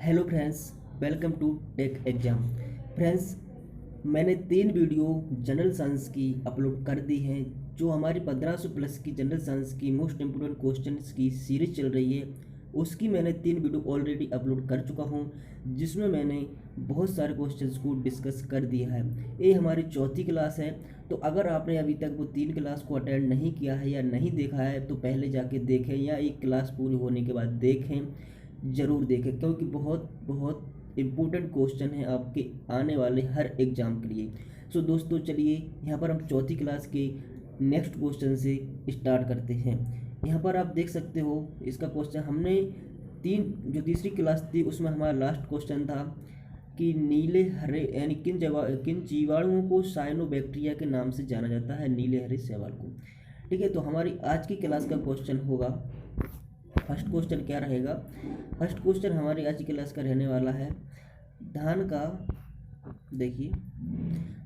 Hello friends, welcome to tech exam. Friends, मैंने 3 video general science की upload कर दी हैं। जो हमारी 1500 प्लस की जनरल साइंस की मोस्ट इम्पोर्टेंट क्वेश्चंस की सीरीज चल रही है, उसकी मैंने 3 वीडियो ऑलरेडी अपलोड कर चुका हूं, जिसमें मैंने बहुत सारे क्वेश्चंस को डिस्कस कर दिया है। ये हमारी चौथी क्लास है, तो अगर आपने अभी तक वो 3 क्लास को अटेंड नहीं किया है या नहीं देखा है तो पहले जाके देखें, या एक क्लास पूरी होने के बाद देखें, ज़रूर देखें, क्योंकि बहुत बहुत इम्पोर्टेंट क्वेश्चन है आपके आने वाले हर एग्ज़ाम के लिए। सो दोस्तों, चलिए यहाँ पर हम चौथी क्लास के नेक्स्ट क्वेश्चन से स्टार्ट करते हैं। यहाँ पर आप देख सकते हो इसका क्वेश्चन हमने जो तीसरी क्लास थी उसमें हमारा लास्ट क्वेश्चन था कि नीले हरे यानी किन जीवाणुओं को साइनोबैक्टीरिया के नाम से जाना जाता है, नीले हरे शैवाल को। ठीक है, तो हमारी आज की क्लास का क्वेश्चन होगा, फर्स्ट क्वेश्चन क्या रहेगा। फर्स्ट क्वेश्चन हमारी आज की क्लास का रहने वाला है धान का, देखिए,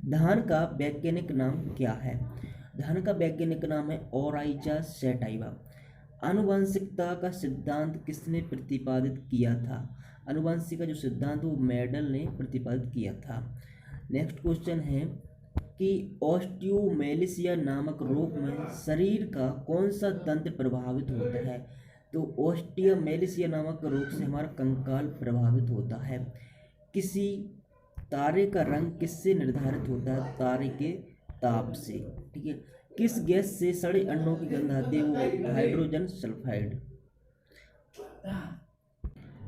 धान का वैज्ञानिक नाम क्या है। धान का वैज्ञानिक नाम है ओराइजा सैटाइवा। आनुवंशिकता का सिद्धांत किसने प्रतिपादित किया था। आनुवंशिक का जो सिद्धांत वो मेंडल ने प्रतिपादित किया था। नेक्स्ट क्वेश्चन है कि ऑस्टियोमेलिसिया नामक रोग में शरीर का कौन सा तंत्र प्रभावित होता है। तो ऑस्टियोमेलिसिया नामक रोग से हमारा कंकाल प्रभावित होता है। किसी तारे का रंग किससे निर्धारित होता है, तारे के ताप से। ठीक है, किस गैस से सड़े अंडों की गंध आती है, वो हाइड्रोजन सल्फाइड।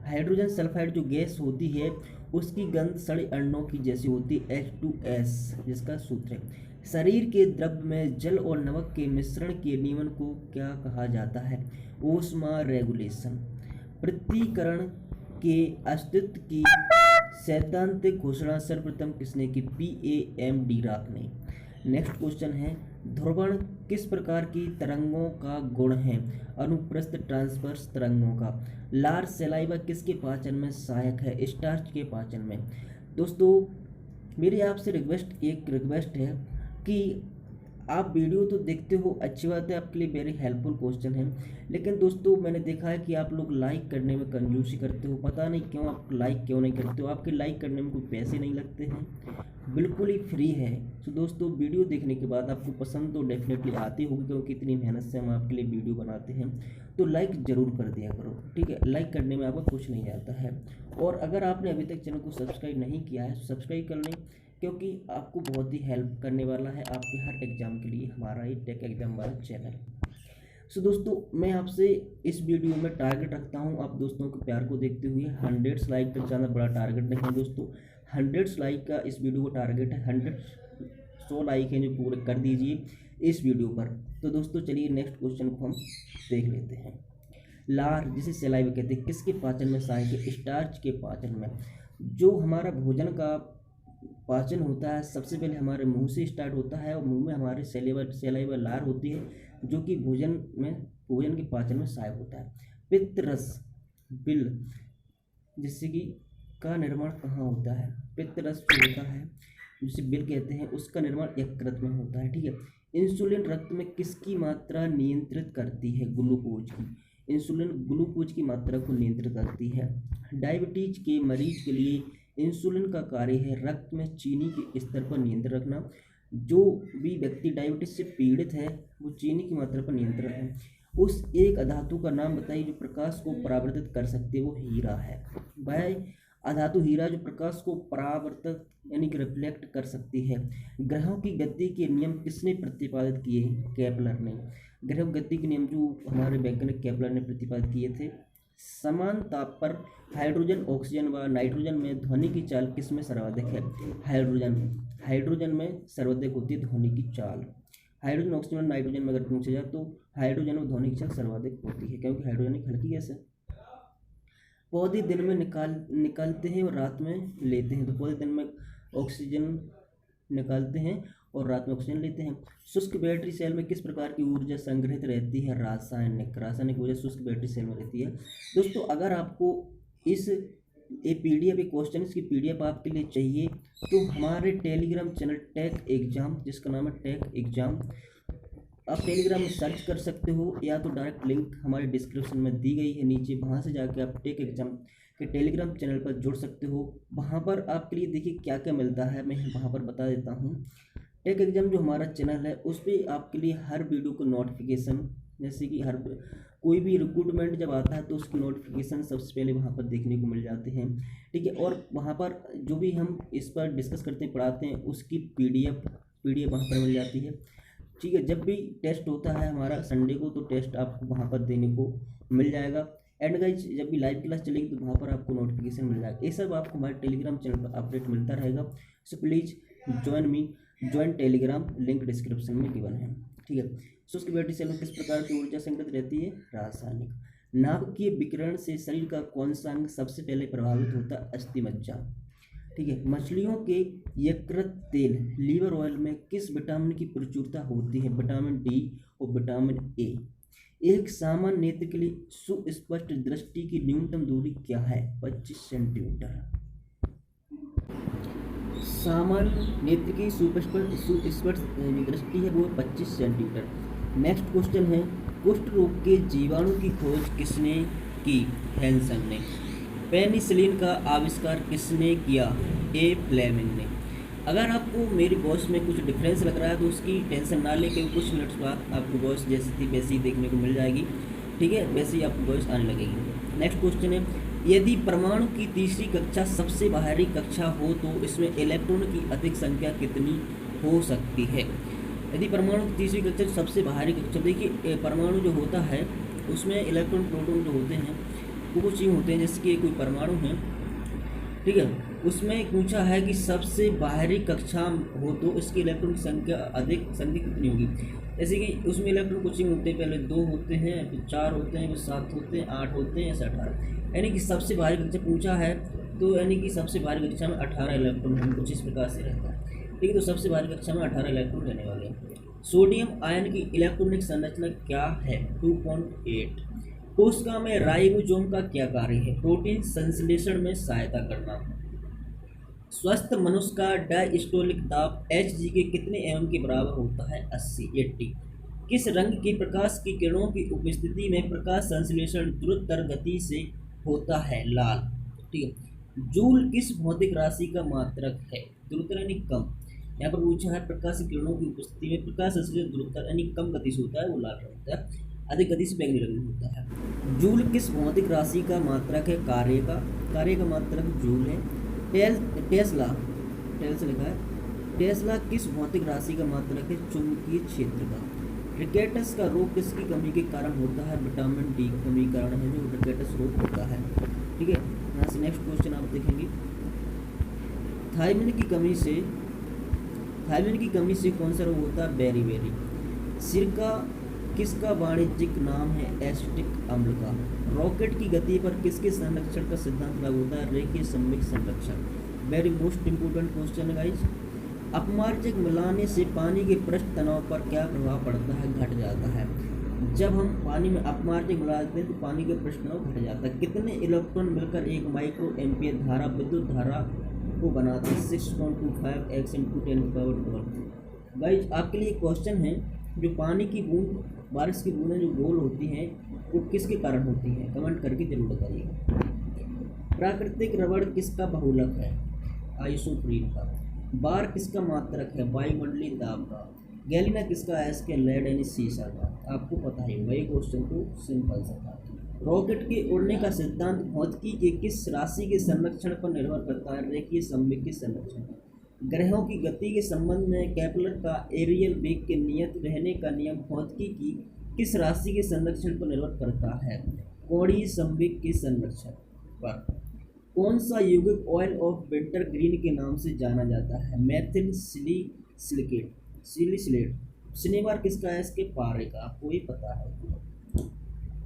हाइड्रोजन सल्फाइड जो गैस होती है उसकी गंध सड़े अंडों की जैसी होती है, H2S जिसका सूत्र है। शरीर के द्रव्य में जल और नमक के मिश्रण के नियमन को क्या कहा जाता है, ओस्मा रेगुलेशन। पृथ्वीकरण के अस्तित्व की सैद्धांतिक घोषणा सर्वप्रथम किसने की, PAM डीराक ने। नेक्स्ट क्वेश्चन है ध्रुवण किस प्रकार की तरंगों का गुण है, अनुप्रस्थ ट्रांसवर्स तरंगों का। लार सलाइवा किसके पाचन में सहायक है, स्टार्च के पाचन में। दोस्तों, मेरी आपसे एक रिक्वेस्ट है कि आप वीडियो तो देखते हो, अच्छी बात है, आपके लिए वेरी हेल्पफुल क्वेश्चन है, लेकिन दोस्तों मैंने देखा है कि आप लोग लाइक करने में कंजूसी करते हो। पता नहीं क्यों आप लाइक क्यों नहीं करते हो। आपके लाइक करने में कोई पैसे नहीं लगते हैं, बिल्कुल ही फ्री है। तो दोस्तों, वीडियो देखने के बाद आपको पसंद तो डेफिनेटली आती होगी, क्योंकि इतनी मेहनत से हम आपके लिए वीडियो बनाते हैं। तो लाइक ज़रूर कर दिया करो, ठीक है। लाइक करने में आपका कुछ नहीं जाता है। और अगर आपने अभी तक चैनल को सब्सक्राइब नहीं किया है तो सब्सक्राइब कर लें, क्योंकि आपको बहुत ही हेल्प करने वाला है आपके हर एग्ज़ाम के लिए हमारा ये टेक एग्जाम वाला चैनल। सो दोस्तों, मैं आपसे इस वीडियो में टारगेट रखता हूं, आप दोस्तों के प्यार को देखते हुए 100 लाइक तक जाना बड़ा टारगेट नहीं है दोस्तों। 100 लाइक का इस वीडियो को टारगेट है। 100 लाइक हैं जो पूरे कर दीजिए इस वीडियो पर। तो दोस्तों चलिए नेक्स्ट क्वेश्चन को हम देख लेते हैं। लार जिसे सलाइवा कहते हैं किसके पाचन में सहायक है, स्टार्च के पाचन में। जो हमारा भोजन का पाचन होता है सबसे पहले हमारे मुंह से स्टार्ट होता है, और मुंह में हमारे सलाइवा लार होती है, जो कि भोजन के पाचन में सहायक होता है। पित्त रस बिल जिससे कि का निर्माण कहाँ होता है, पित्त रस जो होता है जिसे बिल कहते हैं उसका निर्माण यकृत में होता है। ठीक है, इंसुलिन रक्त में किसकी मात्रा नियंत्रित करती है, ग्लूकोज की। इंसुलिन ग्लूकोज की मात्रा को नियंत्रित करती है। डायबिटीज के मरीज के लिए इंसुलिन का कार्य है रक्त में चीनी के स्तर पर नियंत्रण रखना। जो भी व्यक्ति डायबिटीज से पीड़ित है वो चीनी की मात्रा पर नियंत्रण है। उस एक अधातु का नाम बताइए जो प्रकाश को परावर्तित कर सकती है, वो हीरा है। वह अधातु हीरा जो प्रकाश को परावर्तित यानी कि रिफ्लेक्ट कर सकती है। ग्रहों की गति के नियम किसने प्रतिपादित किए, केपलर ने। ग्रहों की गति के नियम जो हमारे वैज्ञानिक केपलर ने प्रतिपादित किए थे। समान ताप पर हाइड्रोजन, ऑक्सीजन व नाइट्रोजन में ध्वनि की चाल किसमें सर्वाधिक है, हाइड्रोजन में सर्वाधिक होती है ध्वनि की चाल। हाइड्रोजन, ऑक्सीजन और नाइट्रोजन में अगर पूछा जाए तो हाइड्रोजन में ध्वनि की चाल सर्वाधिक होती है, क्योंकि हाइड्रोजन एक हल्की गैस है। पौधे दिन में निकालते हैं और रात में लेते हैं। तो पौधे दिन में ऑक्सीजन निकालते हैं और रात में ऑक्सीजन लेते हैं। शुष्क बैटरी सेल में किस प्रकार की ऊर्जा संग्रहित रहती है, रासायनिक ऊर्जा शुष्क बैटरी सेल में रहती है। दोस्तों, अगर आपको इस PDF क्वेश्चन की PDF आपके लिए चाहिए तो हमारे टेलीग्राम चैनल टेक एग्जाम, जिसका नाम है टेक एग्जाम, आप टेलीग्राम में सर्च कर सकते हो, या तो डायरेक्ट लिंक हमारे डिस्क्रिप्शन में दी गई है नीचे, वहाँ से जाके आप टेक एग्जाम के टेलीग्राम चैनल पर जुड़ सकते हो। वहाँ पर आपके लिए देखिए क्या क्या मिलता है, मैं वहाँ पर बता देता हूँ। टेक एग्जाम जो हमारा चैनल है उस पर आपके लिए हर वीडियो को नोटिफिकेशन, जैसे कि हर कोई भी रिक्रूटमेंट जब आता है तो उसकी नोटिफिकेशन सबसे पहले वहाँ पर देखने को मिल जाते हैं, ठीक है। और वहाँ पर जो भी हम इस पर डिस्कस करते हैं, पढ़ाते हैं, उसकी पीडीएफ वहाँ पर मिल जाती है, ठीक है। जब भी टेस्ट होता है हमारा संडे को, तो टेस्ट आपको वहाँ पर देने को मिल जाएगा। एंड गाइज जब भी लाइव क्लास चलेगी तो वहाँ पर आपको नोटिफिकेशन मिल जाएगा। ये सब आपको हमारे टेलीग्राम चैनल पर अपडेट मिलता रहेगा। So please join Telegram, link description में गिवन है, ठीक है। सो उसकी बैटरी सेल में किस प्रकार की ऊर्जा संग्रहित रहती है? रासायनिक। नाभिकीय विकिरण से शरीर का कौन सा अंग सबसे पहले प्रभावित होता है? अस्थिमज्जा, ठीक है। मछलियों के यकृत तेल, लीवर ऑयल में किस विटामिन की प्रचुरता होती है? विटामिन डी और विटामिन ए। एक सामान्य नेत्र के लिए सुस्पष्ट दृष्टि की न्यूनतम दूरी क्या है? 25 सेंटीमीटर। सामान्य नेत्र की सुस्पष्ट दृष्टि है वो 25 सेंटीमीटर। नेक्स्ट क्वेश्चन है, कुष्ठ रोग के जीवाणु की खोज किसने की? हैंसन ने। पेनिसिलिन का आविष्कार किसने किया? ए फ्लेमिंग ने। अगर आपको मेरी वॉइस में कुछ डिफरेंस लग रहा है तो उसकी टेंशन ना लेके कुछ मिनट्स बाद आपको वॉइस जैसी थी वैसी ही देखने को मिल जाएगी, ठीक है, वैसे ही आपको वॉइस आने लगेगी। नेक्स्ट क्वेश्चन है, यदि परमाणु की तीसरी कक्षा सबसे बाहरी कक्षा हो तो इसमें इलेक्ट्रॉन की अधिक संख्या कितनी हो सकती है? यदि परमाणु की तीसरी कक्षा सबसे बाहरी कक्षा, देखिए परमाणु जो होता है उसमें इलेक्ट्रॉन प्रोटॉन जो होते हैं वो कुछ ही होते हैं, जैसे कि कोई परमाणु है, ठीक है, उसमें पूछा है कि सबसे बाहरी कक्षा हो तो इसकी इलेक्ट्रॉन संख्या अधिक संख्या कितनी होगी। जैसे कि उसमें इलेक्ट्रॉन कुछ ही होते हैं, पहले 2 होते हैं, फिर 4 होते हैं, फिर 7 होते हैं, 8 होते हैं, ऐसे 18, यानी कि सबसे बाहरी कक्षा पूछा है तो यानी कि सबसे बाहरी कक्षा में 18 इलेक्ट्रॉन हम कुछ इस प्रकार से रहता है, ठीक है। तो सबसे बाहरी कक्षा में 18 इलेक्ट्रॉन रहने वाले हैं। सोडियम आयन की इलेक्ट्रॉनिक संरचना क्या है? 2.8। कोशिका में राइबोसोम का क्या कार्य है? प्रोटीन संश्लेषण में सहायता करना। स्वस्थ मनुष्य का डायस्टोलिक दाब Hg के कितने एम के बराबर होता है? 80। किस रंग की प्रकाश की किरणों की उपस्थिति में प्रकाश संश्लेषण द्रुततर गति से होता है? लाल, ठीक है। जूल किस भौतिक राशि का मात्रक है? द्रुततर यानी कम। यहाँ पर पूछा है प्रकाश की किरणों की उपस्थिति में प्रकाश संश्लेषण द्रुततर यानी कम गति से होता है, वो लाल रंग होता है, अधिक गति से बैंगनी रंग होता है। जूल किस भौतिक राशि का मात्रक है? कार्य का मात्रक जूल है। टेस्ला लिखा है। टेस्ला किस भौतिक राशि का मात्रक है? चुंबकीय क्षेत्र का। रिकेटस का रोग किसकी कमी के कारण होता है? विटामिन डी की कमी कारण है जो रिकेटस रोग होता है, ठीक है। यहाँ से नेक्स्ट क्वेश्चन आप देखेंगे, थायमिन की कमी से कौन सा रोग होता है? बेरी। सिरका किसका वाणिज्यिक नाम है? एसिटिक अम्ल का। रॉकेट की गति पर किसके संरक्षण का सिद्धांत लागू होता है? रेखीय सममित संरक्षण। वेरी मोस्ट इंपोर्टेंट क्वेश्चन है गाइज। अपमार्जक मिलाने से पानी के पृष्ठ तनाव पर क्या प्रभाव पड़ता है? घट जाता है। जब हम पानी में अपमार्जक मिला देते हैं तो पानी का पृष्ठ तनाव घट जाता है। कितने इलेक्ट्रॉन मिलकर एक माइक्रो एम्पियर धारा विद्युत धारा को बनाते हैं? 6.25 x × 10⁻12। गाइज आपके लिए क्वेश्चन है, जो पानी की बूंद, बारिश की बूंदें जो गोल होती हैं वो किसके कारण होती हैं? कमेंट करके जरूर बताइएगा। प्राकृतिक रबड़ किसका बहुलक है? आइसोप्रीन का। बार किसका मात्रक है? वायुमंडलीय दाब का। गैलिना किसका अयस्क है? लेड यानी सीसा का। आपको पता है, वही क्वेश्चन को सिंपल सा था। रॉकेट के उड़ने का सिद्धांत भौतिकी के किस राशि के संरक्षण पर निर्भर करता है? रेखीय सममित संरक्षण। ग्रहों की गति के संबंध में केपलर का एरियल वेग के नियत रहने का नियम भौतिकी की किस राशि के संरक्षण पर निर्भर करता है? कोणीय संवेग के संरक्षण पर। कौन सा यौगिक ऑयल ऑफ विंटर ग्रीन के नाम से जाना जाता है? मेथिल सिलिसिलेट। शनिवार किसका है? इसके पारे का। आपको ये पता है।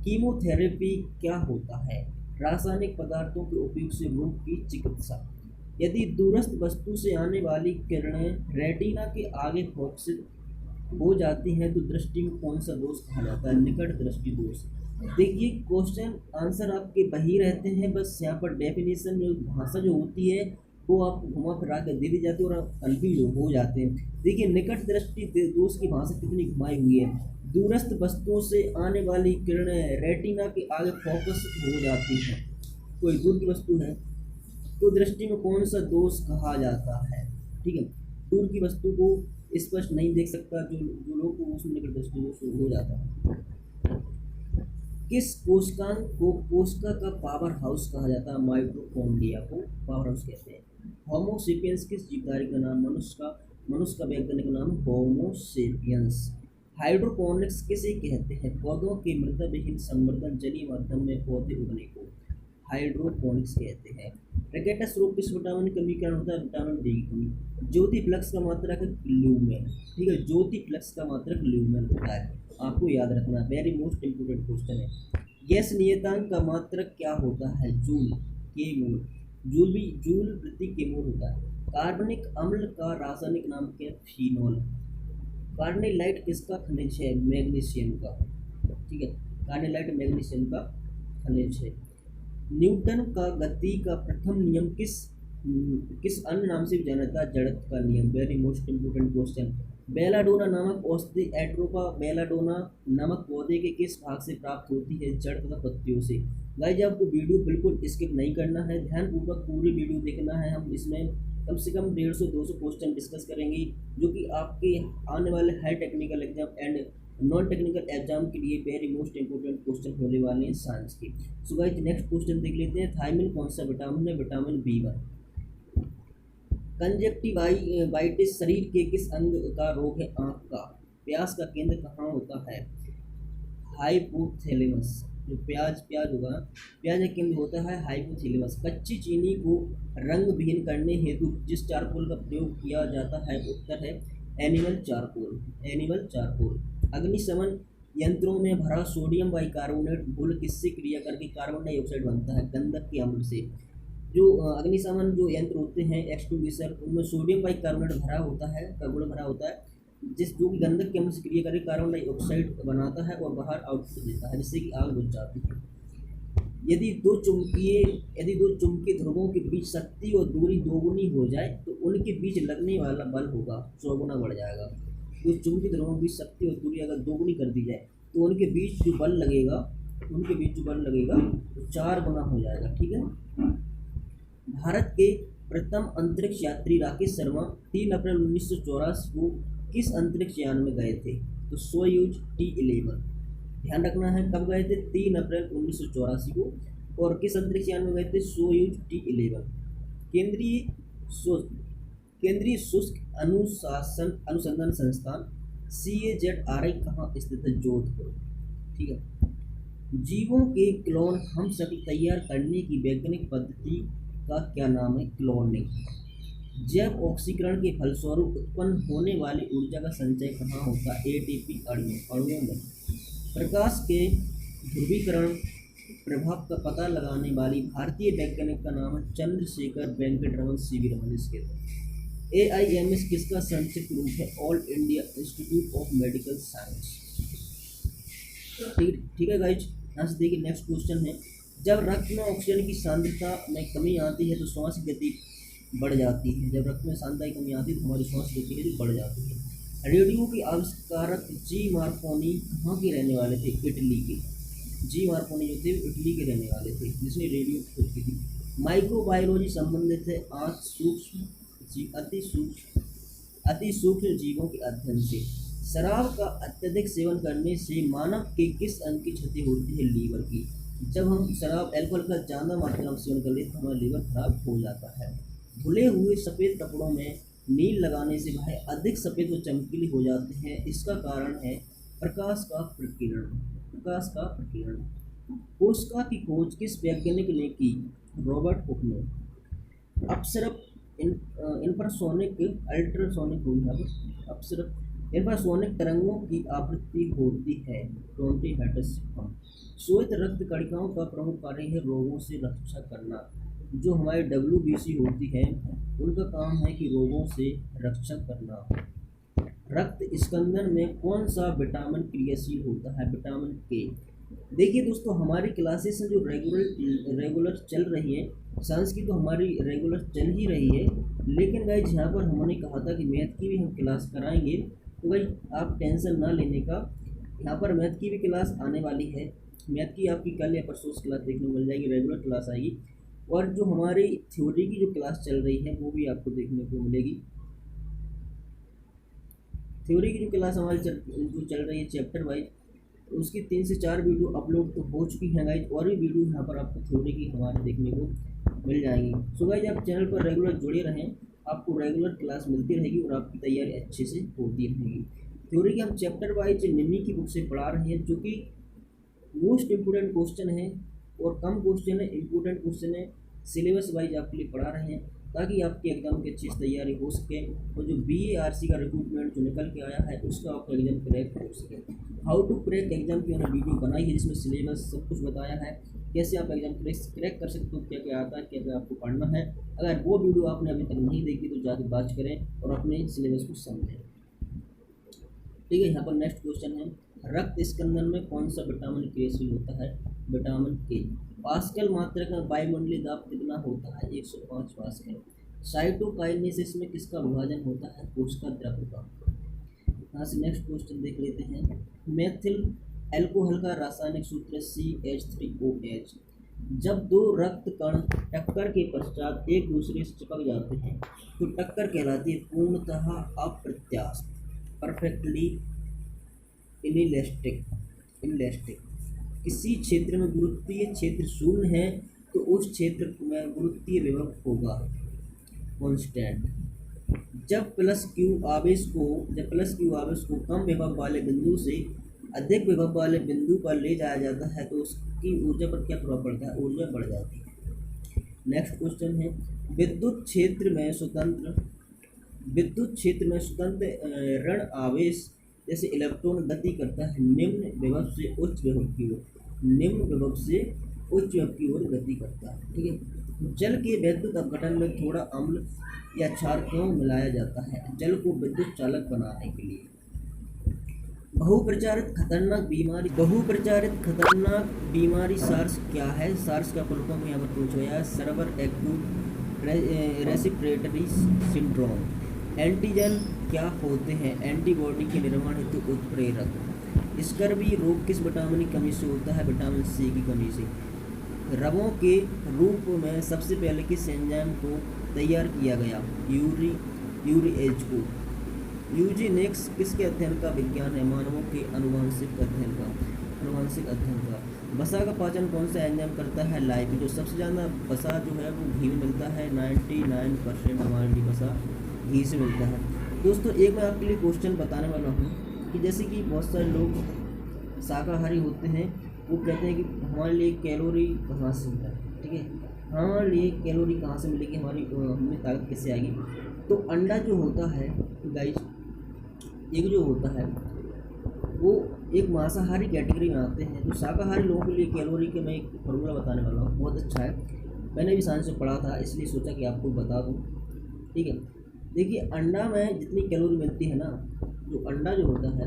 कीमोथेरेपी क्या होता है? रासायनिक पदार्थों के उपयोग से रोग की चिकित्सा। यदि दूरस्थ वस्तु से आने वाली किरणें रेटिना के आगे फोकसित हो जाती हैं तो दृष्टि में कौन सा दोष कहा जाता है? निकट दृष्टि दोष। देखिए क्वेश्चन आंसर आपके वही रहते हैं, बस यहाँ पर डेफिनेशन जो भाषा जो होती है वो आपको घुमा फिरा कर दे दी जाती है और आप कंफ्यूज हो जाते हैं। देखिए निकट दृष्टि दोष की भाषा कितनी घुमाई हुई है। दूरस्थ वस्तुओं से आने वाली किरणें रेटिना के आगे फोकस हो जाती हैं कोई दूर की वस्तु है तो दृष्टि में कौन सा दोष कहा जाता है? ठीक है, दूर की वस्तु को स्पष्ट नहीं देख सकता जो जो लोग को उसमें लेकर दृष्टि दोष हो जाता है। किस कोशिकांग को कोशिका का पावर हाउस कहा जाता है? माइटोकॉन्ड्रिया को पावर हाउस कहते हैं। होमो सेपियंस किस जीवधारी का नाम? मनुष्य का वैज्ञानिक नाम होमो सेपियंस। हाइड्रोपोनिक्स किसे कहते हैं? पौधों के मृदा विहीन संवर्धन जलीय माध्यम में पौधे उगने को हाइड्रोपोनिक्स कहते हैं। रिकेटस रोग किस विटामिन की कमी के कारण होता है? विटामिन डी की कमी। ज्योति फ्लक्स का मात्रक है ल्यूमेन। ठीक है, ज्योति फ्लक्स का मात्रक ल्यूमेन होता है, आपको याद रखना, वेरी मोस्ट इंपोर्टेंट क्वेश्चन है। गैस नियतांक का मात्रक क्या होता है? जूल के मोल। जूल प्रति के मोल होता है। कार्बनिक अम्ल का रासायनिक नाम क्या है? फिनोल। कार्नेलाइट किसका खनिज है? मैग्नीशियम का। ठीक है, कार्नेलाइट मैग्नीशियम का खनिज है। न्यूटन का गति का प्रथम नियम किस अन्य नाम से भी जाना जाता है? जड़त्व का नियम, very most important question. Belladonna नामक औषधि एट्रोपा बेलाडोना नामक पौधे के किस भाग से प्राप्त होती है? जड़ तथा पत्तियों से। गाइस आपको वीडियो बिल्कुल स्किप नहीं करना है, ध्यानपूर्वक पूरी वीडियो देखना है। हम इसमें कम से कम 150-200 क्वेश्चन डिस्कस करेंगे जो कि आपके आने वाले high technical exam and non technical exam के लिए वेरी मोस्ट इंपोर्टेंट क्वेश्चन होने वाले हैं साइंस के। सो गाइस नेक्स्ट क्वेश्चन देख लेते हैं। थायमिन कौन सा विटामिन है? Vitamin B1। कंजक्टिवाइटिस शरीर के किस अंग का रोग है? आंख का। प्यास का केंद्र कहाँ होता है? हाइपोथैलेमस। जो प्याज होगा ना, प्याज का केंद्र होता है हाइपोथैलेमस। कच्ची चीनी को रंग विहीन करने हेतु जिस चारकोल का प्रयोग किया जाता है? उत्तर है एनिमल चारकोल। अग्निशमन यंत्रों में भरा सोडियम बाइकार्बोनेट घोल किससे क्रिया करके कार्बन डाइऑक्साइड बनता है? गंधक के अम्ल से। जो अग्निशमन जो यंत्र होते हैं एक्सटिंग्विशर, उनमें सोडियम बाइकार्बोनेट भरा होता है, गुण भरा होता है, जो कि गंधक के अम्ल से क्रिया करके कार्बन डाइऑक्साइड बनाता है और बाहर आउटपुट देता है, जिससे कि आग बुझ जाती है। यदि दो चुंबकीय ध्रुवों के बीच शक्ति और दूरी दोगुनी हो जाए तो उनके बीच लगने वाला बल होगा 100 गुना बढ़ जाएगा। जो चुंबकीय ध्रुवों के बीच शक्ति और दूरी अगर दोगुनी कर दी जाए तो उनके बीच जो बल लगेगा तो 4 गुना हो जाएगा। ठीक है। भारत के प्रथम अंतरिक्ष यात्री राकेश शर्मा 3 अप्रैल 1984 को किस अंतरिक्ष यान में गए थे? तो सोयूज T11। ध्यान रखना है कब गए थे? 3 अप्रैल 1984 को। और किस अंतरिक्ष यान में गए थे? Soyuz T11। केंद्रीय शुष्क अनुसंधान संस्थान CAZRI कहाँ स्थित है? जोधपुर। ठीक है। जीवों के क्लोन हम शक्ल तैयार करने की वैज्ञानिक पद्धति का क्या नाम है? क्लोनिंग। जैव ऑक्सीकरण के फलस्वरूप उत्पन्न होने वाली ऊर्जा का संचय कहाँ होता है? ATP अणुओं में। प्रकाश के ध्रुवीकरण प्रभाव का पता लगाने वाली भारतीय वैज्ञानिक का नाम है चंद्रशेखर वेंकटरमन CV रमन। इसके AIMS किसका संक्षिप्त रूप है? All India institute of medical science. ठीक है गाइज, यहाँ से देखिए नेक्स्ट क्वेश्चन है। जब रक्त में ऑक्सीजन की सांद्रता में कमी आती है तो श्वास की गति बढ़ जाती है। जब रक्त में सांद्रता की कमी आती है तो हमारी श्वास की गति बढ़ जाती है। रेडियो के आविष्कारक G मार्कोनी कहाँ के रहने वाले थे? इटली के। G मार्कोनी जो थे इटली के रहने वाले थे, जिसने रेडियो खोज की थी। माइक्रोबायोलॉजी संबंधित है अति सूक्ष्म जीवों के अध्ययन से। शराब का अत्यधिक सेवन करने से मानव के किस अंग की क्षति होती है? लीवर की। जब हम शराब अल्कोहल का ज़्यादा मात्रा में सेवन कर लेते तो हमारा लीवर खराब हो जाता है। धुले हुए सफ़ेद कपड़ों में नील लगाने से वह अधिक सफ़ेद व चमकीले हो जाते हैं। इसका कारण है प्रकाश का प्रकीर्णन। कोशिका की खोज किस वैज्ञानिक ने की? रॉबर्ट हुक ने। अपसरप इंफ्रासोनिक तरंगों की आवृत्ति होती है 20 हर्ट्ज से कम। श्वेत रक्त कणिकाओं का प्रमुख कार्य है रोगों से रक्षा करना। जो हमारे WBC होती है उनका काम है कि रोगों से रक्षा करना। रक्त स्कंदन में कौन सा विटामिन क्रियाशील होता है? Vitamin K। देखिए दोस्तों, हमारी क्लासेस जो रेगुलर चल रही है, साइंस की तो हमारी रेगुलर चल ही रही है, लेकिन गाइस यहाँ पर हमने कहा था कि मैथ की भी हम क्लास कराएंगे, तो भाई आप टेंशन ना लेने का। यहाँ पर मैथ की भी क्लास आने वाली है। मैथ की आपकी कल या परसों क्लास देखने को मिल जाएगी, रेगुलर क्लास आएगी। और जो हमारी थ्योरी की जो क्लास चल रही है वो भी आपको देखने को मिलेगी। थ्योरी की जो क्लास हमारी जो चल रही है चैप्टर वाइज, उसकी 3 से 4 वीडियो अपलोड तो हो चुकी हैं गाइज, और भी वीडियो यहाँ पर आपको थ्योरी की हमारे देखने को मिल जाएंगी। सो गाइज आप चैनल पर रेगुलर जुड़े रहें, आपको रेगुलर क्लास मिलती रहेगी और आपकी तैयारी अच्छे से होती रहेगी। थ्योरी के हम चैप्टर वाइज निम्मी की बुक से पढ़ा रहे हैं, जो कि मोस्ट इम्पोर्टेंट क्वेश्चन है और कम क्वेश्चन है, इम्पोर्टेंट क्वेश्चन है, सिलेबस वाइज आपके लिए पढ़ा रहे हैं ताकि आपके एग्जाम की अच्छी तैयारी हो सके और जो BARC का रिक्रूटमेंट जो निकल के आया है उसका आपका एग्जाम क्रैक हो सके। हाउ टू क्रैक एग्जाम की मैंने वीडियो बनाई है जिसमें सिलेबस सब कुछ बताया है, कैसे आप एग्जाम क्रैक कर सकते हो, क्या क्या आता है, क्या क्या आपको पढ़ना है। अगर वो वीडियो आपने अभी तक नहीं देखी तो जाकर बात करें और अपने सिलेबस को समझें। ठीक है, यहाँ पर नेक्स्ट क्वेश्चन है, रक्त स्कंदन में कौन सा विटामिन क्रियाशील होता है? विटामिन के। पास्कल मात्रा का वायुमंडलीय दाब कितना होता है? 105 पास्कल। साइटोकाइनेसिस में किसका विभाजन होता है? कोशिका द्रव्य का। यहाँ से नेक्स्ट क्वेश्चन देख लेते हैं, मेथिल एल्कोहल का रासायनिक सूत्र CH3OH। जब दो रक्त कण टक्कर के पश्चात एक दूसरे से चिपक जाते हैं तो टक्कर कहलाती है पूर्णतः अप्रत्यास्थ, परफेक्टली इनलेस्टिक। किसी क्षेत्र में गुरुत्वीय क्षेत्र शून्य है तो उस क्षेत्र में गुरुत्वीय विभव होगा कांस्टेंट। जब प्लस क्यू आवेश को कम विभव वाले बिंदु से अधिक विभव वाले बिंदु पर ले जाया जाता है तो उसकी ऊर्जा पर क्या प्रभाव पड़ता है? ऊर्जा बढ़ जाती है। नेक्स्ट क्वेश्चन है, विद्युत क्षेत्र में स्वतंत्र ऋण आवेश जैसे इलेक्ट्रॉन गति करता है निम्न विभव से उच्च विभव की ओर गति करता है। ठीक है, जल के विद्युत अपघटन में थोड़ा अम्ल या क्षार क्यों मिलाया जाता है? जल को विद्युत चालक बनाने के लिए। बहुप्रचारित खतरनाक बीमारी सार्स क्या है? सार्स का फुल फॉर्म यहाँ पर पूछा गया है, server acute respiratory syndrome. Antigen क्या होते हैं? एंटीबॉडी के निर्माण हेतु उत्प्रेरक। स्कर्वी रोग किस विटामिन की कमी से होता है? विटामिन C की कमी से। रवों के रूप में सबसे पहले किस एंजाइम को तैयार किया गया? यूरिएज को। यूजीनेक्स किसके अध्ययन का विज्ञान है? मानवों के अनुवांशिक अध्ययन का। वसा का पाचन कौन सा एंजाइम करता है? लाइपेज। जो सबसे ज़्यादा वसा जो है वो घी में मिलता है, 99% हमारे लिए वसा घी से मिलता है। दोस्तों एक मैं आपके लिए क्वेश्चन बताने वाला हूँ कि जैसे कि बहुत सारे लोग शाकाहारी होते हैं, वो कहते हैं कि हमारे लिए कैलोरी कहाँ से मिलता है। ठीक है, हमारे लिए कैलोरी कहाँ से मिलेगी, हमें ताकत कैसे आएगी? तो अंडा जो होता है गाइस, एक जो होता है वो एक मांसाहारी कैटेगरी में आते हैं। तो शाकाहारी लोगों के लिए कैलोरी के मैं एक फॉर्मूला बताने वाला हूँ, बहुत अच्छा है, मैंने भी साइंस में पढ़ा था इसलिए सोचा कि आपको बता दूँ। ठीक है, देखिए अंडा में जितनी कैलोरी मिलती है ना, जो अंडा जो होता है,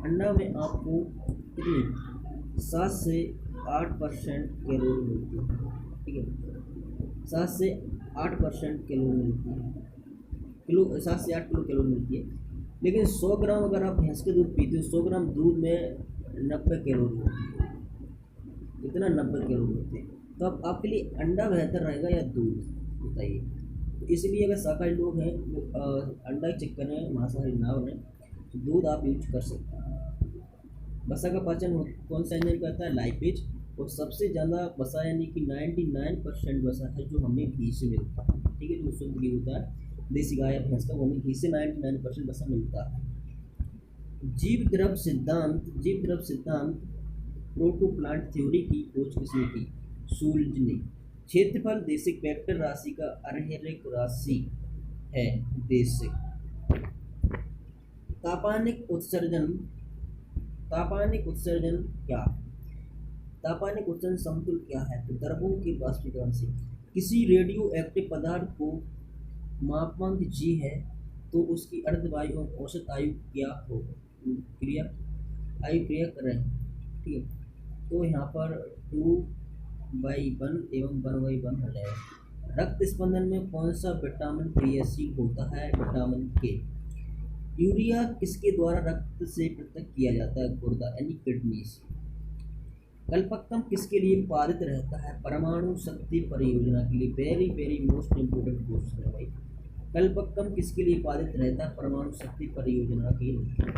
अंडा में आपको कितनी 7 से 8% कैलोरी मिलती है। ठीक है, 7 से 8% कैलोरी मिलती है, 7 से 8 किलो कैलोरी मिलती है। लेकिन 100 ग्राम अगर आप भैंस के दूध पीते हो, 100 ग्राम दूध में 90 कैलोरी होती है। कितना? 90 कैलोरी होती है। तो अब आपके लिए अंडा बेहतर रहेगा या दूध, बताइए? तो इसलिए अगर शाकाहारी लोग हैं वो अंडा के चक्कर में मांसाहारी ना बने तो दूध आप यूज कर सकते हैं। वसा का पाचन कौन सा एंजाइम करता है? लाइपेज। और सबसे ज़्यादा वसा यानी कि 99% वसा है जो हमें घी से मिलता है। ठीक है, जो शुद्ध घी होता है देसी गाय या भैंस का, वो हमें घी से 99% वसा मिलता है। जीव द्रव सिद्धांत प्रोटोप्लांट थ्योरी की खोज किसने की? शूल्ज ने। क्षेत्रफल देशिक वेक्टर राशि का अर्हरिक राशि है, देशिक। तापानिक उत्सर्जन क्या? तापानिक उत्सर्जन समतुल्य क्या है? तो द्रवों के वाष्पीकरण से। किसी रेडियो एक्टिव पदार्थ को मापांक G है तो उसकी अर्धवायु और औसत आयु क्या हो? क्रिया करें। ठीक है, तो यहाँ पर 2/1 एवं 1/1 हो जाएगा। रक्त स्पंदन में कौन सा विटामिन क्रियाशील होता है? Vitamin K। यूरिया किसके द्वारा रक्त से पृथक किया जाता है? गुर्दा यानी किडनी से। कल्पक्कम किसके लिए पारित रहता है? परमाणु शक्ति परियोजना के लिए। Very very most important question है भाई। कल्पक्कम किसके लिए पारित रहता है? परमाणु शक्ति परियोजना के लिए।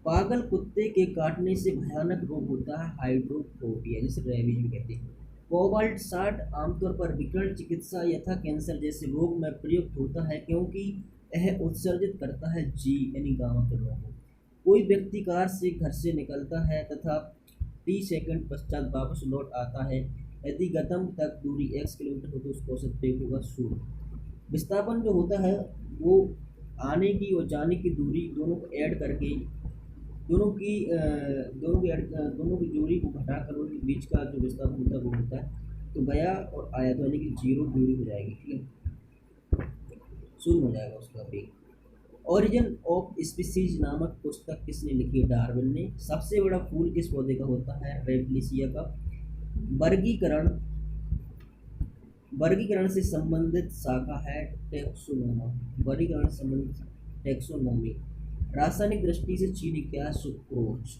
पागल कुत्ते के काटने से भयानक रोग होता है हाइड्रोफोबिया, जिसे रेबीज भी कहते हैं। कोबाल्ट 60 आमतौर पर विकिरण चिकित्सा यथा कैंसर जैसे रोग में प्रयुक्त होता है क्योंकि यह उत्सर्जित करता है जी यानी गामा किरणों को। कोई व्यक्ति कार से घर से निकलता है तथा 30 सेकंड पश्चात वापस लौट आता है। यदि गंतव्य तक दूरी x किलोमीटर हो तो उसको औसत वेग होगा 0। विस्थापन जो होता है वो आने की और जाने की दूरी दोनों को ऐड करके दोनों की दूरी को घटाकर उनके बीच का जो विस्थापन होता है वो होता है। तो गया और आया तो यानी कि 0 दूरी हो जाएगी, ठीक है, 0 हो जाएगा उसका वेग। ओरिजिन ऑफ स्पीसीज नामक पुस्तक किसने लिखी? डार्विन ने। सबसे बड़ा फूल किस पौधे का होता है? रेपलिसिया का। वर्गीकरण वर्गीकरण से संबंधित शाखा है टेक्सोनोमी। वर्गीकरण से संबंधित टेक्सोनोमी। रासायनिक दृष्टि से चीनी क्या है? सुक्रोज।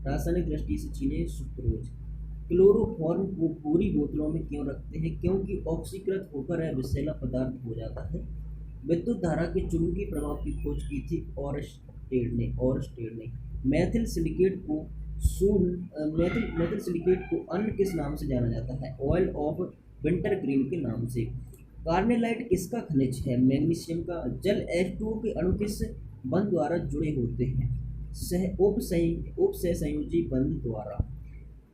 रासायनिक दृष्टि से चीनी सुक्रोज। क्लोरोफॉर्म को पूरी बोतलों में क्यों रखते हैं? क्योंकि ऑक्सीकृत होकर यह विषैला पदार्थ हो जाता है। विद्युत धारा के चुंबकीय प्रभाव की खोज की थी ऑरस्टेड ने। मैथिल सिलिकेट को मैथिल सिलिकेट को अन्य किस नाम से जाना जाता है? ऑयल ऑफ विंटर ग्रीन के नाम से। कार्नेलाइट किसका खनिज है? मैग्नीशियम का। जल H2O के अणु किस बंध द्वारा जुड़े होते हैं? उपसहसंयोजी बंध द्वारा।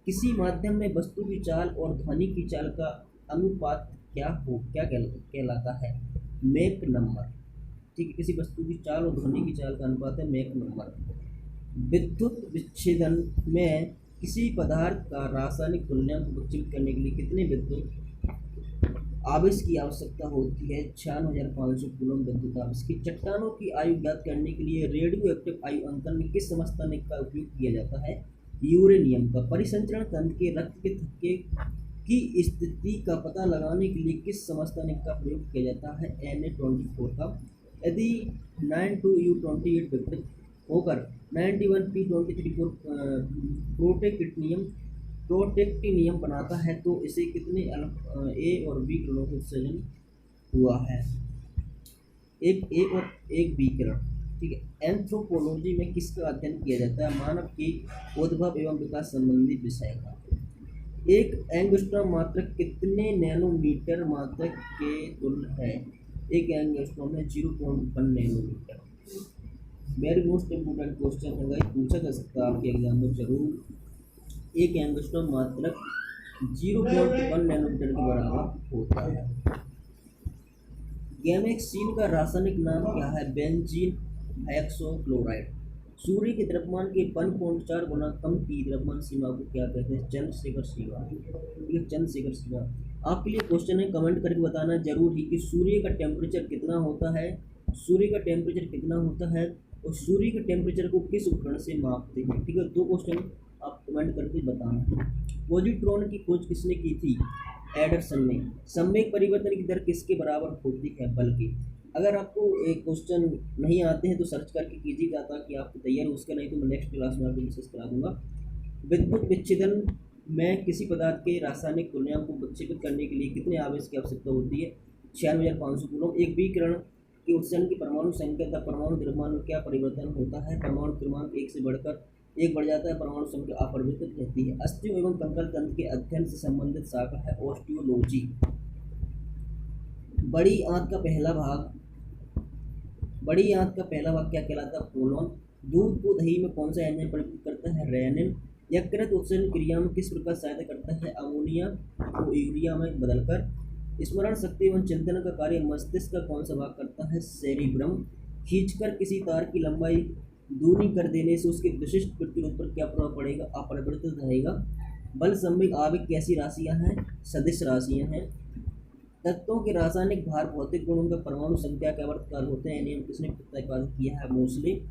किसी माध्यम में वस्तु की चाल और ध्वनि की चाल का अनुपात क्या कहलाता है? Mach number. ठीक है, किसी वस्तु की चाल और ध्वनि की चाल का अनुपात है मैक नंबर। विद्युत विच्छेदन में किसी पदार्थ का रासायनिक तुल्यांक विकसित करने के लिए कितने विद्युत आवेश की आवश्यकता होती है? 96,500 कूलम विद्युत आवेश की। चट्टानों की आयु ज्ञात करने के लिए रेडियो एक्टिव आयु अंकन में किस समस्थानिक का उपयोग किया जाता है? यूरेनियम का। परिसंचरण तंत्र के रक्त के थक्के की स्थिति का पता लगाने के लिए किस समस्थानिक का प्रयोग किया जाता है? Na24 का। यदि 92U28 विकृत होकर 91P234 प्रोटेक्टिनियम बनाता है तो इसे कितने ए और बी किरणों का उत्सर्जन हुआ है? एक ए और एक बी किरण, ठीक है। एंथ्रोपोलॉजी में किसका अध्ययन किया जाता है? मानव की उद्भव एवं विकास संबंधी विषय का। एक एंगस्ट्रॉम मात्रक कितने नैनोमीटर मात्रक के तुल्य है? एक एंगस्ट्रॉम है 0.1 nanometre. Very most important question है गाइस, पूछा जा सकता है आपके एग्जाम में जरूर। एक एंगस्ट्रॉम मात्रक 0.1 नैनोमीटर के बराबर होता है। गैमेक्सीन का रासायनिक नाम क्या है? बेंजीन हेक्सोक्लोराइड। सूर्य के द्रव्यमान के 1.4 गुना कम की द्रव्यमान सीमा को क्या कहते हैं? चंद्रशेखर सीमा। ये चंद्रशेखर सीमा। आपके लिए क्वेश्चन है, कमेंट करके बताना जरूर ही कि सूर्य का टेम्परेचर कितना होता है, सूर्य का टेम्परेचर कितना होता है और सूर्य के टेम्परेचर को किस उपकरण से मापते हैं, ठीक है। 2 क्वेश्चन आप कमेंट करके बताना। पॉजिट्रॉन की खोज किसने की थी? एडरसन ने। संवेग परिवर्तन की दर किसके बराबर होती है? बल की। अगर आपको एक क्वेश्चन नहीं आते हैं तो सर्च करके कीजिएगा ताकि आपको तैयार हो, उसका नहीं तो मैं नेक्स्ट क्लास में आपको डिस्कस करा दूंगा। विद्युत विच्छेदन में किसी पदार्थ के रासायनिक तुल्यांक को विक्षेपित करने के लिए कितने आवेश की आवश्यकता होती है? 96,500 कूलम। एक विकिरण के उत्सर्जन की परमाणु संख्या तथा परमाणु द्रव्यमान में क्या परिवर्तन होता है? परमाणु क्रमांक 1 से बढ़कर 1 बढ़ जाता है, परमाणु संख्या अपरिवर्तित रहती है। अस्थियों एवं कंकाल तंत्र के अध्ययन से संबंधित शाखा है ऑस्टियोलॉजी। बड़ी आंत का पहला भाग क्या कहलाता है? कोलोन। दूध को दही में कौन सा एंजाइम परिवर्तित करता है? रेनिन। यकृत उत्सर्जन क्रिया में किस प्रकार सहायता करता है? अमोनिया को यूरिया में बदलकर। स्मरण शक्ति एवं चिंतन का कार्य मस्तिष्क का कौन सा भाग करता है? सेरिब्रम। खींचकर किसी तार की लंबाई दूनी कर देने से उसके विशिष्ट प्रतिरोध पर क्या प्रभाव पड़ेगा? अपरिवर्तित रहेगा। बल संवेग आवेग कैसी राशियां हैं? सदिश राशियां हैं। तत्वों के रासायनिक भार भौतिक गुणों का परमाणु संख्या के आवर्तकाल होते हैं, नियम किसने प्रतिपादित किया है? मोस्ले।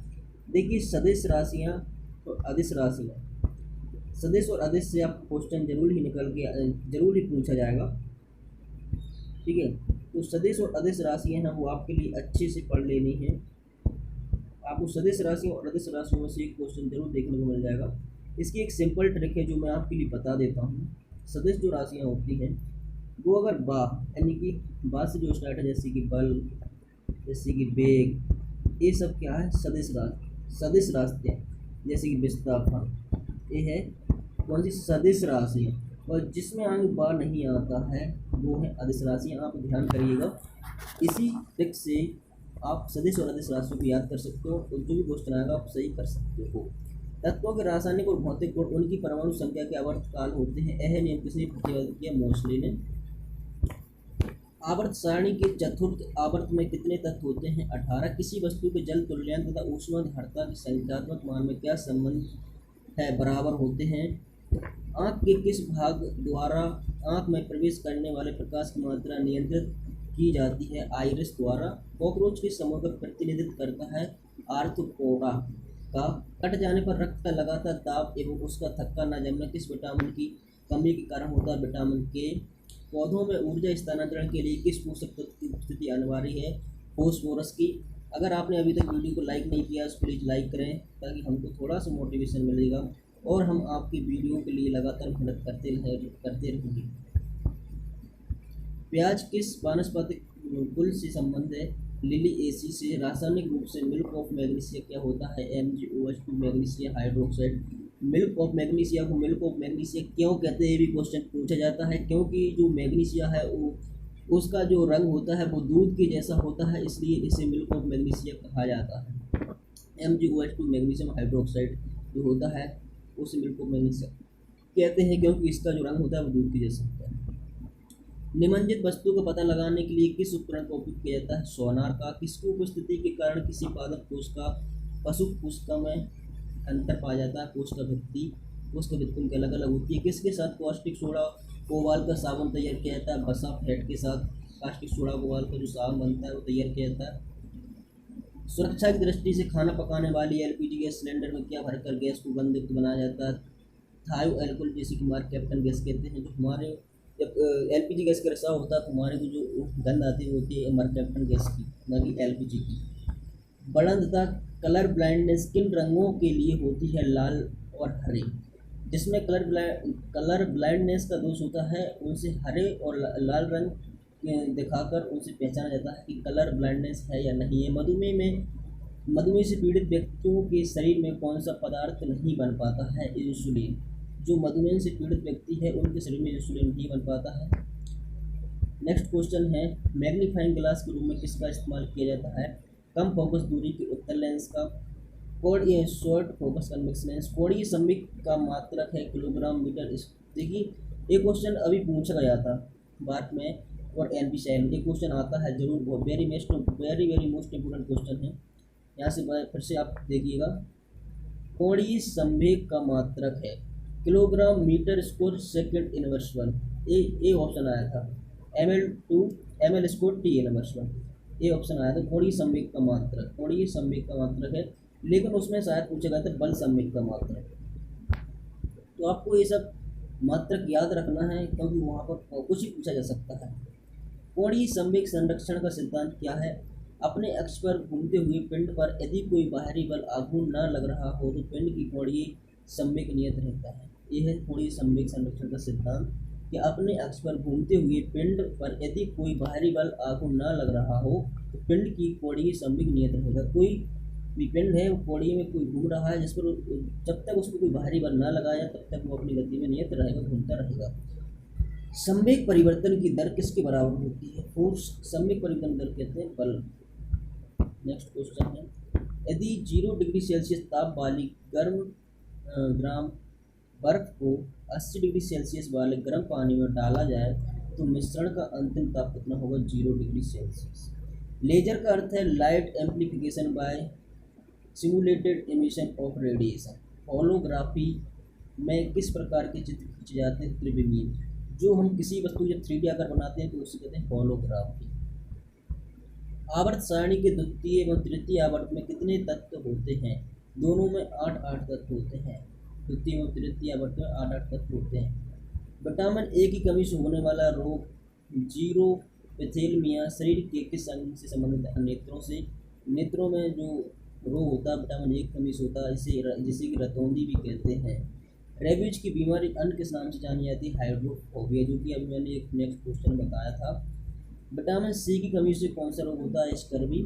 देखिए सदिश राशियां और अदिश राशियां, सदिश और अदिश से आपको क्वेश्चन जरूर ही पूछा जाएगा, ठीक है। तो सदिश और अदिश राशियां हैं वो आपके लिए अच्छे से पढ़ लेनी है। आपको सदिश राशियों और अदिश राशियों में से एक क्वेश्चन जरूर देखने को मिल जाएगा। इसकी एक सिंपल ट्रिक है जो मैं आपके लिए बता देता हूँ। सदिश जो राशियाँ होती हैं वो अगर बा यानी कि बा से जो स्टार्ट है, जैसे कि बल, जैसे कि बेग, ये सब क्या है, सदिश राशियाँ, जैसे कि विस्थापन, ये है कौन सी, सदिश राशियाँ। और जिसमें आगे बा नहीं आता है वो है अदिश राशियाँ। आप ध्यान करिएगा, इसी ट्रिक से आप सदिश और अदिश राशियों को याद कर सकते हो और जो भी क्वेश्चन आएगा आप सही कर सकते हो। तत्वों के रासायनिक और भौतिक गुण उनकी परमाणु संख्या के आवर्तकाल होते हैं। यह नियम किसने प्रतिपादित किया, मोस्ले ने। आवर्त सारणी के चतुर्थ आवर्त में कितने तत्व होते हैं, 18। किसी वस्तु के जल तुल्यांक तथा ऊष्माधारता के संख्यात्मक मान में क्या संबंध है, बराबर होते हैं। आँख के किस भाग द्वारा आँख में प्रवेश करने वाले प्रकाश की मात्रा नियंत्रित की जाती है, आइरिस द्वारा। कॉकरोच के समूह का प्रतिनिधित्व करता है आर्थ्रोपोडा का। कट जाने पर रक्त का लगातार दाब एवं उसका थक्का न जमना किस विटामिन की कमी के कारण होता है, विटामिन के। पौधों में ऊर्जा स्थानांतरण के लिए किस पोषक तत्व की उपस्थिति अनिवार्य है, फोस्फोरस की। अगर आपने अभी तक वीडियो को लाइक नहीं किया तो प्लीज़ लाइक करें ताकि हमको थोड़ा सा मोटिवेशन मिलेगा और हम आपकी वीडियो के लिए लगातार मेहनत करते रहेंगे। प्याज किस वानस्पतिक कुल से संबंध है, लिलिएसी से। रासायनिक रूप से मिल्क ऑफ मैग्नीशिया क्या होता है, MgOH2 magnesia hydroxide. Milk of magnesia को मिल्क ऑफ मैग्नीशिया क्यों कहते हैं, ये भी क्वेश्चन पूछा जाता है। क्योंकि जो मैग्नीशिया है वो उसका जो रंग होता है वो दूध के जैसा होता है, इसलिए इसे मिल्क ऑफ मैग्नीशिया कहा जाता है। MgOH2 मैग्नीशियम हाइड्रोक्साइड जो होता है उसे मिल्क ऑफ मैग्नीशिया कहते हैं क्योंकि इसका जो रंग होता है वो दूध के जैसा होता है। निमज्जित वस्तु का पता लगाने के लिए किस उपकरण का उपयोग किया जाता है, सोनार का। किसकी उपस्थिति के कारण किसी पादप कोशिका पशु कोशिका में अंतर पाया जाता है, कोशिका भित्ति उनकी अलग अलग होती है। किसके साथ कास्टिक सोडा कोबाल का साबुन तैयार किया जाता है, बसा फैट के साथ कास्टिक सोडा कोबाल का जो साबुन बनता है वो तैयार किया जाता है। सुरक्षा की दृष्टि से खाना पकाने वाली LPG गैस सिलेंडर में क्या भरकर गैस को गंधयुक्त बनाया जाता है, थायो एल्कोहल, जिसे कि हमारे कैप्टन गैस कहते हैं। जो हमारे जब LPG गैस का रिसाव होता है तो हमारे को जो गंध आती है वो होती है हमारे कैप्टन गैस की, न कि LPG की। बढ़न तथा कलर ब्लाइंडनेस किन रंगों के लिए होती है, लाल और हरे। जिसमें कलर ब्लाइंडनेस का दोष होता है उनसे हरे और लाल रंग दिखाकर उनसे पहचाना जाता है कि कलर ब्लाइंडनेस है या नहीं है। मधुमेह से पीड़ित व्यक्तियों के शरीर में कौन सा पदार्थ नहीं बन पाता है, इंसुलिन। जो मधुमेह से पीड़ित व्यक्ति है उनके शरीर में इंसुलिन नहीं बन पाता है। नेक्स्ट क्वेश्चन है, मैग्नीफाइंग ग्लास के रूप में किसका इस्तेमाल किया जाता है, कम फोकस दूरी के उत्तल लेंस का। कोणीय शॉर्ट फोकस कन्वेक्स लेंस। कोणीय संवेग का मात्रक है किलोग्राम मीटर। देखिए ये क्वेश्चन अभी पूछा गया था भारत में और NPCL ये क्वेश्चन आता है जरूर, वेरी मोस्ट इम्पोर्टेंट क्वेश्चन है। यहाँ से फिर से आप देखिएगा, कोणीय संवेग का मात्रक है kilogram metre square second inverse 1, ये ऑप्शन आया था। ml स्क्वायर T इनवर्स 1, ये ऑप्शन आया था। कोणीय संवेग का मात्रक है, लेकिन उसमें शायद पूछा गया था बल संवेग का मात्रक। तो आपको ये सब मात्रक याद रखना है क्योंकि वहाँ पर कुछ ही पूछा जा सकता है। कोणीय संवेग संरक्षण का सिद्धांत क्या है, अपने अक्ष पर घूमते हुए पिंड पर यदि कोई बाहरी बल आघूर्ण न लग रहा हो तो पिंड की कोणीय संवेग नियत रहता है। यह है कोणीय संवेग संरक्षण का सिद्धांत कि अपने अक्ष पर घूमते हुए पिंड पर यदि कोई बाहरी बल आघूर्ण न लग रहा हो तो पिंड की कोणीय संवेग नियत रहेगा। कोई भी पिंड है वो कोणीय में कोई घूम रहा है जिस पर जब तक उसको कोई बाहरी बल ना लगाया तब तक वो अपनी गति में नियत रहेगा, घूमता रहेगा। संवेग परिवर्तन की दर किसके बराबर होती है, फोर्स। संवेग परिवर्तन दर कहते हैं बल। नेक्स्ट क्वेश्चन है, यदि 0 डिग्री सेल्सियस ताप वाली ग्राम बर्फ को 80 डिग्री सेल्सियस वाले गर्म पानी में डाला जाए तो मिश्रण का अंतिम ताप कितना होगा, 0 डिग्री सेल्सियस। लेजर का अर्थ है light amplification by simulated emission of radiation. Holography में किस प्रकार के चित्र खींचे जाते हैं, त्रिविमीय। जो हम किसी वस्तु जब 3D आकर बनाते हैं तो उसे कहते हैं होलोग्राफी। आवर्त सारणी के द्वितीय एवं तृतीय आवर्त में कितने तत्व होते हैं, दोनों में 8 तत्व होते हैं। द्वितीय एवं तृतीय आवर्त में 8 तत्व होते हैं। विटामिन A की कमी से होने वाला रोग जीरोपेथेलमिया शरीर के किस अंग से संबंधित है, नेत्रों से। नेत्रों में जो रोग होता है विटामिन A की कमी से होता है, जिसे कि रतौंधी भी कहते हैं। रेबीज की बीमारी अन्य किस नाम से जानी जाती है? हाइड्रोफोबिया, जो कि अभी मैंने एक नेक्स्ट क्वेश्चन बताया था। विटामिन सी की कमी से कौन सा रोग होता है? स्कर्वी।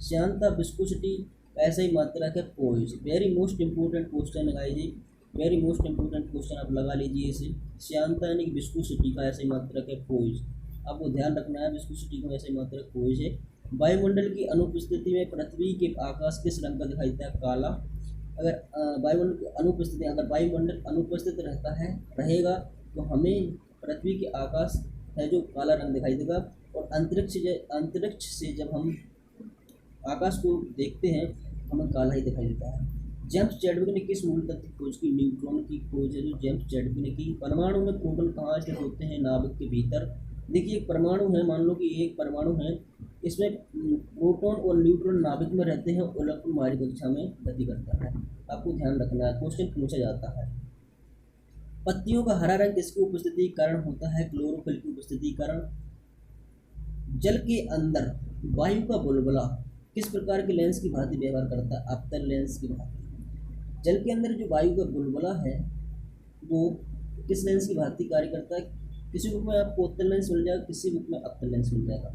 श्यानता विस्कोसिटी का सही मात्रक है पोइज। वेरी मोस्ट इंपोर्टेंट क्वेश्चन लगाई जी, वेरी मोस्ट इंपोर्टेंट क्वेश्चन आप लगा लीजिए इसे। श्यानता यानी कि विस्कोसिटी का सही मात्रक है पोइज। आपको ध्यान रखना है विस्कोसिटी का सही मात्रक पोइज है। वायुमंडल की अनुपस्थिति में पृथ्वी के आकाश किस रंग का दिखाई देता है? काला। अगर वायुमंडल की अनुपस्थिति, अगर वायुमंडल अनुपस्थित रहता है रहेगा तो हमें पृथ्वी के आकाश है जो काला रंग दिखाई देगा। और अंतरिक्ष से जब हम आकाश को देखते हैं हमें काला ही दिखाई देता है। जेम्स चैडविक ने किस मूल तत्व की खोज की? न्यूट्रॉन की खोज है जो जेम्स चैडविक ने की। परमाणु में प्रोटॉन कहाँ स्थित होते हैं? नाभिक के भीतर। देखिए एक परमाणु है, मान लो कि एक परमाणु है, इसमें प्रोटॉन और न्यूट्रॉन नाभिक में रहते हैं और इलेक्ट्रोमारी कक्षा में गति करता है। आपको ध्यान रखना है, क्वेश्चन पूछा जाता है। पत्तियों का हरा रंग किसकी उपस्थिति के कारण होता है? क्लोरोफिल की उपस्थिति के कारण। जल के अंदर वायु का बुलबुला किस प्रकार के लेंस की भांति व्यवहार करता है? अवतल लेंस की भांति। जल के अंदर जो वायु का बुलबुला है वो किस लेंस की भांति कार्य करता है? किसी बुक में आपको उत्तल लेंस मिल जाएगा, किसी बुक में अवतल लेंस मिल जाएगा,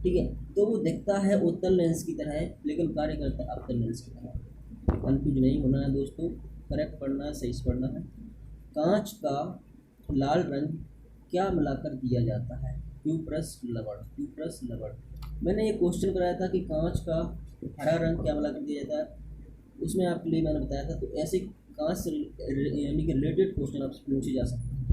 ठीक है। तो वो दिखता है उत्तल लेंस की तरह है लेकिन कार्य करता है अवतल लेंस की तरह। कन्फ्यूज नहीं होना है दोस्तों, करेक्ट पढ़ना है, सही से पढ़ना है। कांच का लाल रंग क्या मिलाकर दिया जाता है? क्यूप्रस लवण। क्यूप्रस लवण। मैंने एक क्वेश्चन कराया था कि कांच का हरा रंग क्या मिलाकर दिया जाता है, उसमें आपके लिए मैंने बताया था। तो ऐसे कांच से यानी कि रिलेटेड क्वेश्चन आपसे पूछे जा सकते हैं।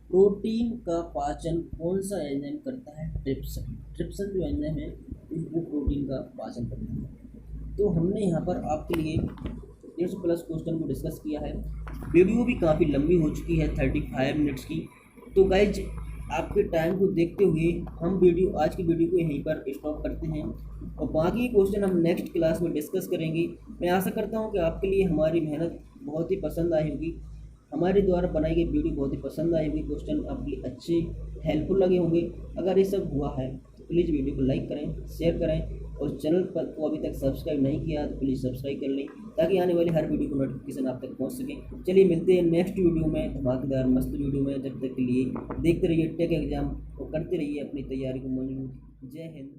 प्रोटीन का पाचन कौन सा एंजाइम करता है? ट्रिप्सन। ट्रिप्सन जो एंजाइम है वो प्रोटीन का पाचन करता है। तो हमने यहाँ पर आपके लिए 150+ क्वेश्चन को डिस्कस किया है। वीडियो भी काफ़ी लंबी हो चुकी है, 35 मिनट्स की। तो गाइज आपके टाइम को देखते हुए हम आज की वीडियो को यहीं पर स्टॉप करते हैं और बाकी क्वेश्चन हम नेक्स्ट क्लास में डिस्कस करेंगे। मैं आशा करता हूँ कि आपके लिए हमारी मेहनत बहुत ही पसंद आई होगी, हमारे द्वारा बनाई गई वीडियो बहुत ही पसंद आई होगी, क्वेश्चन आपके लिए अच्छे हेल्पफुल लगे होंगे। अगर ये सब हुआ है तो प्लीज़ वीडियो को लाइक करें, शेयर करें और चैनल पर को अभी तक सब्सक्राइब नहीं किया तो प्लीज़ सब्सक्राइब कर लें ताकि आने वाली हर वीडियो को नोटिफिकेशन आप तक पहुंच सके। चलिए मिलते हैं नेक्स्ट वीडियो में, धमाकेदार मस्त वीडियो में। जब तक के लिए देखते रहिए टेक एग्जाम और करते रहिए अपनी तैयारी को मजबूत। जय हिंद।